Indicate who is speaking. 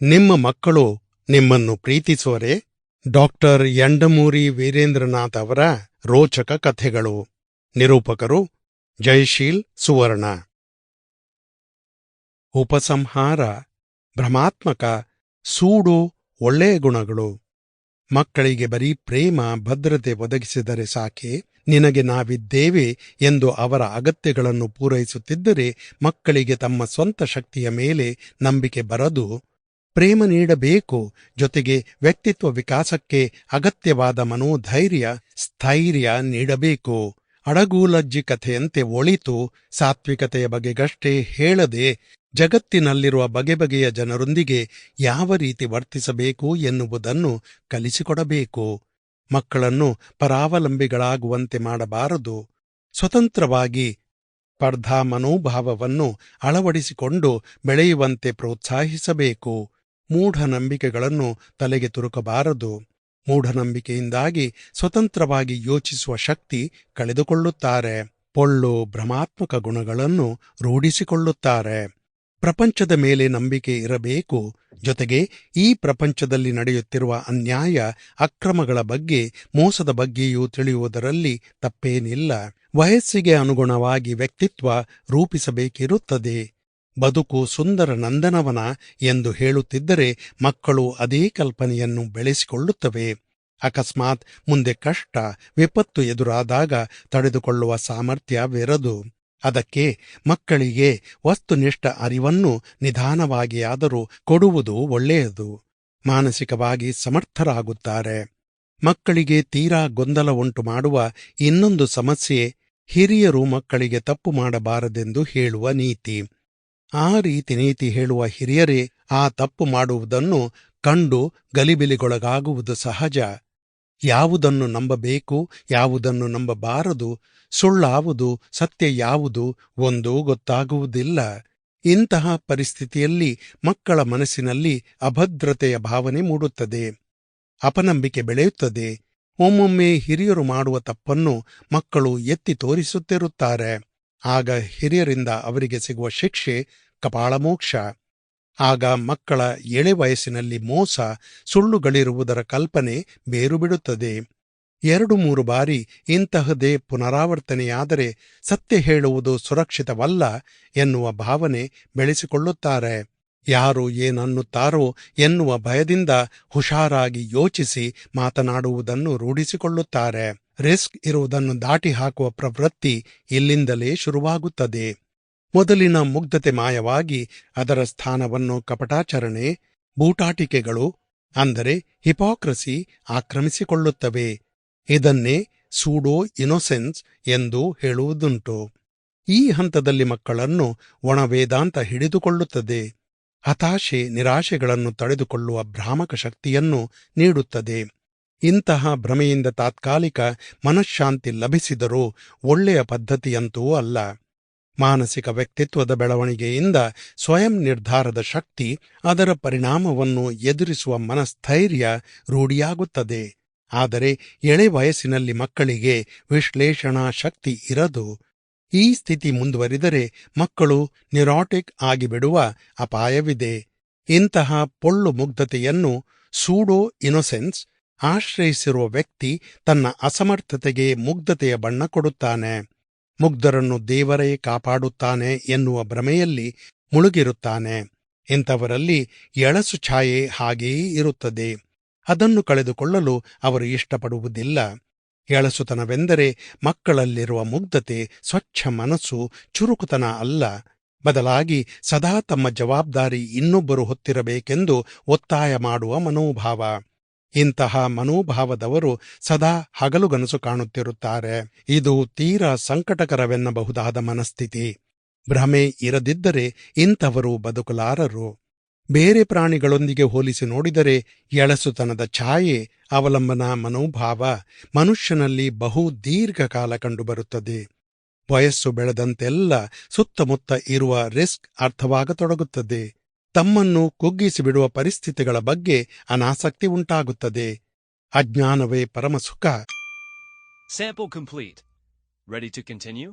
Speaker 1: ನಿಮ್ಮ ಮಕ್ಕಳು ನಿಮ್ಮನ್ನು ಪ್ರೀತಿಸುವರೆ? ಡಾಕ್ಟರ್ ಯಂಡಮೂರಿ ವೀರೇಂದ್ರನಾಥ್ ಅವರ ರೋಚಕ ಕಥೆಗಳು. ನಿರೂಪಕರು ಜಯಶೀಲ್ ಸುವರ್ಣ. ಉಪಸಂಹಾರ. ಭ್ರಮಾತ್ಮಕ ಸೂಡೋ ಒಳ್ಳೆಯ ಗುಣಗಳು. ಮಕ್ಕಳಿಗೆ ಬರೀ ಪ್ರೇಮ, ಭದ್ರತೆ ಒದಗಿಸಿದರೆ ಸಾಕೆ. ನಿನಗೆ ನಾವಿದ್ದೇವೆ ಎಂದು ಅವರ ಅಗತ್ಯಗಳನ್ನು ಪೂರೈಸುತ್ತಿದ್ದರೆ ಮಕ್ಕಳಿಗೆ ತಮ್ಮ ಸ್ವಂತ ಶಕ್ತಿಯ ಮೇಲೆ ನಂಬಿಕೆ ಬರದು. ಪ್ರೇಮ ನೀಡಬೇಕು, ಜೊತೆಗೆ ವ್ಯಕ್ತಿತ್ವ ವಿಕಾಸಕ್ಕೆ ಅಗತ್ಯವಾದ ಮನೋಧೈರ್ಯ, ಸ್ಥೈರ್ಯ ನೀಡಬೇಕು. ಅಡಗೂಲಜ್ಜಿ ಕಥೆಯಂತೆ ಒಳಿತು, ಸಾತ್ವಿಕತೆಯ ಬಗೆಗಷ್ಟೇ ಹೇಳದೆ ಜಗತ್ತಿನಲ್ಲಿರುವ ಬಗೆಬಗೆಯ ಜನರೊಂದಿಗೆ ಯಾವ ರೀತಿ ವರ್ತಿಸಬೇಕು ಎನ್ನುವುದನ್ನು ಕಲಿಸಿಕೊಡಬೇಕು. ಮಕ್ಕಳನ್ನು ಪರಾವಲಂಬಿಗಳಾಗುವಂತೆ ಮಾಡಬಾರದು. ಸ್ವತಂತ್ರವಾಗಿ ಸ್ಪರ್ಧಾ ಮನೋಭಾವವನ್ನು ಅಳವಡಿಸಿಕೊಂಡು ಬೆಳೆಯುವಂತೆ ಪ್ರೋತ್ಸಾಹಿಸಬೇಕು. ಮೂಢನಂಬಿಕೆಗಳನ್ನು ತಲೆಗೆ ತುರುಕಬಾರದು. ಮೂಢನಂಬಿಕೆಯಿಂದಾಗಿ ಸ್ವತಂತ್ರವಾಗಿ ಯೋಚಿಸುವ ಶಕ್ತಿ ಕಳೆದುಕೊಳ್ಳುತ್ತಾರೆ. ಪೊಳ್ಳು ಭ್ರಮಾತ್ಮಕ ಗುಣಗಳನ್ನು ರೂಢಿಸಿಕೊಳ್ಳುತ್ತಾರೆ. ಪ್ರಪಂಚದ ಮೇಲೆ ನಂಬಿಕೆ ಇರಬೇಕು. ಜೊತೆಗೆ ಈ ಪ್ರಪಂಚದಲ್ಲಿ ನಡೆಯುತ್ತಿರುವ ಅನ್ಯಾಯ, ಅಕ್ರಮಗಳ ಬಗ್ಗೆ, ಮೋಸದ ಬಗ್ಗೆಯೂ ತಿಳಿಯುವುದರಲ್ಲಿ ತಪ್ಪೇನಿಲ್ಲ. ವಯಸ್ಸಿಗೆ ಅನುಗುಣವಾಗಿ ವ್ಯಕ್ತಿತ್ವ ರೂಪಿಸಬೇಕಿರುತ್ತದೆ. ಬದುಕು ಸುಂದರ ನಂದನವನ ಎಂದು ಹೇಳುತ್ತಿದ್ದರೆ ಮಕ್ಕಳು ಅದೇ ಕಲ್ಪನೆಯನ್ನು ಬೆಳೆಸಿಕೊಳ್ಳುತ್ತವೆ. ಅಕಸ್ಮಾತ್ ಮುಂದೆ ಕಷ್ಟ, ವಿಪತ್ತು ಎದುರಾದಾಗ ತಡೆದುಕೊಳ್ಳುವ ಸಾಮರ್ಥ್ಯವಿರದು. ಅದಕ್ಕೆ ಮಕ್ಕಳಿಗೆ ವಸ್ತುನಿಷ್ಠ ಅರಿವನ್ನು ನಿಧಾನವಾಗಿಯಾದರೂ ಕೊಡುವುದು ಒಳ್ಳೆಯದು. ಮಾನಸಿಕವಾಗಿ ಸಮರ್ಥರಾಗುತ್ತಾರೆ. ಮಕ್ಕಳಿಗೆ ತೀರಾ ಗೊಂದಲ ಉಂಟು ಮಾಡುವ ಇನ್ನೊಂದು ಸಮಸ್ಯೆ ಹಿರಿಯರು ಮಕ್ಕಳಿಗೆ ತಪ್ಪು ಮಾಡಬಾರದೆಂದು ಹೇಳುವ ನೀತಿ. ಆ ನೀತಿ ಹೇಳುವ ಹಿರಿಯರೇ ಆ ತಪ್ಪು ಮಾಡುವುದನ್ನು ಕಂಡು ಗಲಿಬಿಲಿಗೊಳಗಾಗುವುದು ಸಹಜ. ಯಾವುದನ್ನು ನಂಬಬೇಕು, ಯಾವುದನ್ನು ನಂಬಬಾರದು, ಸುಳ್ಳಾವುದು, ಸತ್ಯ ಯಾವುದು ಒಂದೂ ಗೊತ್ತಾಗುವುದಿಲ್ಲ. ಇಂತಹ ಪರಿಸ್ಥಿತಿಯಲ್ಲಿ ಮಕ್ಕಳ ಮನಸ್ಸಿನಲ್ಲಿ ಅಭದ್ರತೆಯ ಭಾವನೆ ಮೂಡುತ್ತದೆ. ಅಪನಂಬಿಕೆ ಬೆಳೆಯುತ್ತದೆ. ಒಮ್ಮೊಮ್ಮೆ ಹಿರಿಯರು ಮಾಡುವ ತಪ್ಪನ್ನು ಮಕ್ಕಳು ಎತ್ತಿ ತೋರಿಸುತ್ತಿರುತ್ತಾರೆ. ಆಗ ಹಿರಿಯರಿಂದ ಅವರಿಗೆ ಸಿಗುವ ಶಿಕ್ಷೆ ಕಪಾಳಮೋಕ್ಷ. ಆಗ ಮಕ್ಕಳ ಎಳೆ ವಯಸ್ಸಿನಲ್ಲಿ ಮೋಸ, ಸುಳ್ಳುಗಳಿರುವುದರ ಕಲ್ಪನೆ ಬೇರುಬಿಡುತ್ತದೆ. 2-3 ಬಾರಿ ಇಂತಹದೇ ಪುನರಾವರ್ತನೆಯಾದರೆ ಸತ್ಯ ಹೇಳುವುದು ಸುರಕ್ಷಿತವಲ್ಲ ಎನ್ನುವ ಭಾವನೆ ಬೆಳೆಸಿಕೊಳ್ಳುತ್ತಾರೆ. ಯಾರು ಏನನ್ನುತ್ತಾರೋ ಎನ್ನುವ ಭಯದಿಂದ ಹುಷಾರಾಗಿ ಯೋಚಿಸಿ ಮಾತನಾಡುವುದನ್ನು ರೂಢಿಸಿಕೊಳ್ಳುತ್ತಾರೆ. ರಿಸ್ಕ್ ಇರುವುದನ್ನು ದಾಟಿ ಹಾಕುವ ಪ್ರವೃತ್ತಿ ಇಲ್ಲಿಂದಲೇ ಶುರುವಾಗುತ್ತದೆ. ಮೊದಲಿನ ಮುಗ್ಧತೆ ಮಾಯವಾಗಿ ಅದರ ಸ್ಥಾನವನ್ನು ಕಪಟಾಚರಣೆ, ಬೂಟಾಟಿಕೆಗಳು ಅಂದರೆ ಹಿಪಾಕ್ರಸಿ ಆಕ್ರಮಿಸಿಕೊಳ್ಳುತ್ತವೆ. ಇದನ್ನೇ ಸೂಡೋ ಇನೋಸೆನ್ಸ್ ಎಂದು ಹೇಳುವುದುಂಟು. ಈ ಹಂತದಲ್ಲಿ ಮಕ್ಕಳನ್ನು ಒಣವೇದಾಂತ ಹಿಡಿದುಕೊಳ್ಳುತ್ತದೆ. ಹತಾಶೆ, ನಿರಾಶೆಗಳನ್ನು ತಡೆದುಕೊಳ್ಳುವ ಭ್ರಾಮಕ ಶಕ್ತಿಯನ್ನು ನೀಡುತ್ತದೆ. ಇಂತಹ ಭ್ರಮೆಯಿಂದ ತಾತ್ಕಾಲಿಕ ಮನಃಶಾಂತಿ ಲಭಿಸಿದರೂ ಒಳ್ಳೆಯ ಪದ್ಧತಿಯಂತೂ ಅಲ್ಲ. ಮಾನಸಿಕ ವ್ಯಕ್ತಿತ್ವದ ಬೆಳವಣಿಗೆಯಿಂದ ಸ್ವಯಂ ನಿರ್ಧಾರದ ಶಕ್ತಿ, ಅದರ ಪರಿಣಾಮವನ್ನು ಎದುರಿಸುವ ಮನಸ್ಥೈರ್ಯ ರೂಢಿಯಾಗುತ್ತದೆ. ಆದರೆ ಎಳೆ ವಯಸ್ಸಿನಲ್ಲಿ ಮಕ್ಕಳಿಗೆ ವಿಶ್ಲೇಷಣಾ ಶಕ್ತಿ ಇರದು. ಈ ಸ್ಥಿತಿ ಮುಂದುವರಿದರೆ ಮಕ್ಕಳು ನ್ಯೂರಾಟಿಕ್ ಆಗಿಬಿಡುವ ಅಪಾಯವಿದೆ. ಇಂತಹ ಪೊಳ್ಳು ಮುಗ್ಧತೆಯನ್ನು, ಸೂಡೋ ಇನೋಸೆನ್ಸ್ ಆಶ್ರಯಿಸಿರುವ ವ್ಯಕ್ತಿ ತನ್ನ ಅಸಮರ್ಥತೆಗೆ ಮುಗ್ಧತೆಯ ಬಣ್ಣ ಕೊಡುತ್ತಾನೆ. ಮುಗ್ಧರನ್ನು ದೇವರೇ ಕಾಪಾಡುತ್ತಾನೆ ಎನ್ನುವ ಭ್ರಮೆಯಲ್ಲಿ ಮುಳುಗಿರುತ್ತಾನೆ. ಇಂಥವರಲ್ಲಿ ಎಳಸು ಛಾಯೆ ಹಾಗೆಯೇ ಇರುತ್ತದೆ. ಅದನ್ನು ಕಳೆದುಕೊಳ್ಳಲು ಅವರು ಇಷ್ಟಪಡುವುದಿಲ್ಲ. ಎಳಸುತನವೆಂದರೆ ಮಕ್ಕಳಲ್ಲಿರುವ ಮುಗ್ಧತೆ, ಸ್ವಚ್ಛ ಮನಸ್ಸು, ಚುರುಕುತನ ಅಲ್ಲ. ಬದಲಾಗಿ ಸದಾ ತಮ್ಮ ಜವಾಬ್ದಾರಿ ಇನ್ನೊಬ್ಬರು ಹೊತ್ತಿರಬೇಕೆಂದು ಒತ್ತಾಯ ಮಾಡುವ ಮನೋಭಾವ. ಇಂತಹ ಮನೋಭಾವದವರು ಸದಾ ಹಗಲುಗನಸು ಕಾಣುತ್ತಿರುತ್ತಾರೆ. ಇದು ತೀರಾ ಸಂಕಟಕರವೆನ್ನಬಹುದಾದ ಮನಸ್ಥಿತಿ. ಭ್ರಮೆ ಇರದಿದ್ದರೆ ಇಂಥವರು ಬದುಕಲಾರರು. ಬೇರೆ ಪ್ರಾಣಿಗಳೊಂದಿಗೆ ಹೋಲಿಸಿ ನೋಡಿದರೆ ಎಳಸುತನದ ಛಾಯೆ, ಅವಲಂಬನಾ ಮನೋಭಾವ ಮನುಷ್ಯನಲ್ಲಿ ಬಹು ದೀರ್ಘಕಾಲ ಕಂಡುಬರುತ್ತದೆ. ವಯಸ್ಸು ಬೆಳೆದಂತೆಲ್ಲ ಸುತ್ತಮುತ್ತ ಇರುವ ರಿಸ್ಕ್ ಅರ್ಥವಾಗತೊಡಗುತ್ತದೆ. ತಮ್ಮನ್ನು ಕುಗ್ಗಿಸಿಬಿಡುವ ಪರಿಸ್ಥಿತಿಗಳ ಬಗ್ಗೆ ಅನಾಸಕ್ತಿ ಉಂಟಾಗುತ್ತದೆ. ಅಜ್ಞಾನವೇ ಪರಮಸುಖ.
Speaker 2: Sample complete. Ready to continue?